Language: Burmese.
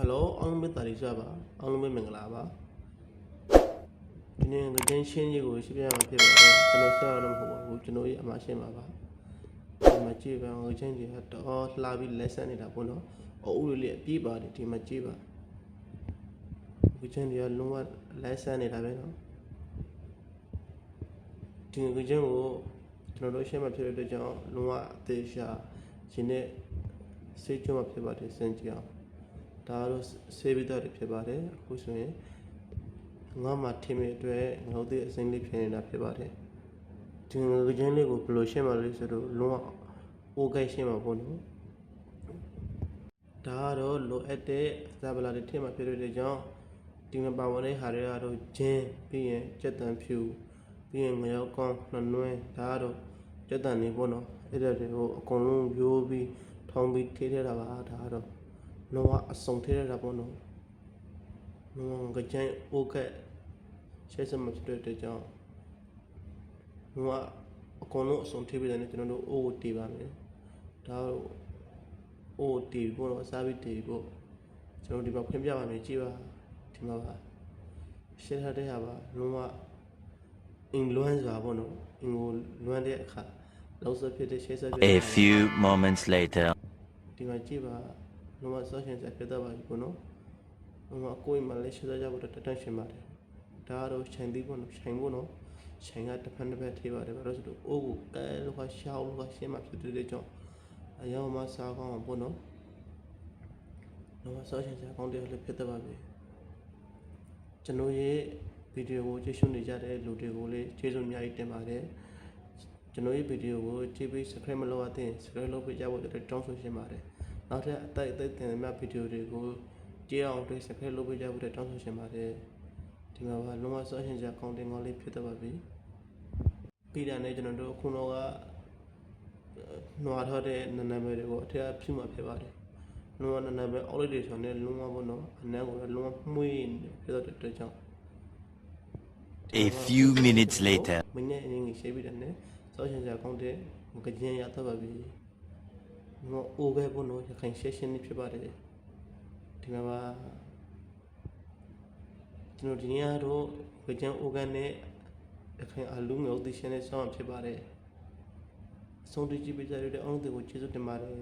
Hello, ông biết tại sao ba? Ông biết mình là ba. Cho nên cái chân xin gì của chị em thì bảo cho nó sao nó không có cho nó mà xem ba. Mà chị bảo cái chân gì hết đó là vì lesson này đã có nó. Ở uống lệ pi ba thì mà chị bảo cái chân gì luôn mà lesson này đã biết nó. Thì cái chân của cho nó xem mà thì để cho luôn mà thế sao chỉ nên sẽ cho mà thì bảo thì xem chị ao. 다로 세비다리 피바래 고소에 ngama 팀에 돼 너도 생리 편이나 피바래 지금 의견이고 블로시마를 서로 롱 오가이시마 보노 다로 로에테 자발라리 팀마 피르되죠 지금 바원에 하려로 진 비에 쨌단 퓨 비에 ng여건 너뇌 다로 쨌단이 보노 이래로 어공လုံးမျိုးပြီးထောင်းပြီးထိထဲတာပါဒါတော့လောအစုံထဲတာပေါ့နော်လောကကြိုင်အိုကက်ရှဲစမဖြစ်တဲ့ကြောင့်လောအကုန်လုံးအစုံထိပြီးတယ်ကျွန်တော်တို့အိုကိုတီးပါမယ်ဒါတော့အိုတီးဖို့တော့အစားပြီးတီးဖို့ကျွန်တော်ဒီမှာဖွင့်ပြပါမယ်ကြည့်ပါဒီမှာပါရှဲထားတဲ့ဟာပါလောအင်လွမ်းစွာပေါ့နော်အင်ကိုလွမ်းတဲ့အခါလောက်စဖြစ်တဲ့ရှဲစဖြစ် A few moments later ဒီမှာကြည့်ပါလောဆောရှင်စဖြစ်တော့ပါပြီပေါ့နော်လောကိုယ်မှလည်းရှဲကြဖို့တတ်ရှင်ပါတယ်ဒါတော့ခြံသေးပေါ့နော်ခြံဖို့နော်ခြံကတစ်ဖက်တစ်ဖက်ထေးပါတယ်ဘာလို့ဆိုတော့အိုးကိုကဲလို့ကရှောင်းလို့ကရှင်းမှဖြစ်တဲ့ကြောင့်အယောင်မှစားကောင်းအောင်ပေါ့နော်လောဆောရှင်စကောင်းတယ်လည်းဖြစ်တော့ပါပြီကျွန်တော်ရဲ့ဗီဒီယိုကိုကြည့်ရှုနေကြတဲ့လူတွေကိုလည်းကျေးဇူးအများကြီးတင်ပါတယ်ကျွန်တော်ရဲ့ဗီဒီယိုကိုကြည့်ပြီး subscribe မလုပ်ရသေးရင် subscribe လုပ်ပေးကြဖို့တောင်းဆိုရှင်းပါတယ်နောက်ထပ်အတိုက်တင်မဲ့ဗီဒီယိုတွေကိုကြည့်အောင်တွေ့ subscribe လုပ်ပေးကြဖို့တောင်းဆိုရှင်းပါတယ်ဒီမှာပါလုံးဝဆော့ရှင်စကောင်းတင်ကောင်းလေးဖြစ်တော့ပါပြီပြီးတာနဲ့ကျွန်တော်တို့အခုတော့ကနွားထားတဲ့နာမည်တွေကိုအထက်ဖြူမှဖြစ်ပါတယ်နွားနာမည်အောက်လိုက်တွေဆိုတော့လုံးဝပေါ့နော်အနံ့ကိုလုံးဝမှုေးဖြစ်တော့တဲ့ကြောင့်A few minutes later မင်းနဲ့အရင်ကြီးရှိပြီးတယ်နဲ့ဆော့ရှင်စကောင်းတဲ့ကြင်ရတော့ပါပြီငါအိုးပဲပေါ့နော်ရခိုင်ရှက်ရှင်းနေဖြစ်ပါတယ်ဒီမှာပါကျွန်တော်ဒီနေ့ကတော့ကြင်အိုးကန်နဲ့ရခိုင်အလူငုံသိရှင်နဲ့ဆောင်းဖြစ်ပါတယ်ဆုံးတကြည့်ပေးကြတဲ့အောင်တွေကိုကျေးဇူးတင်ပါတယ်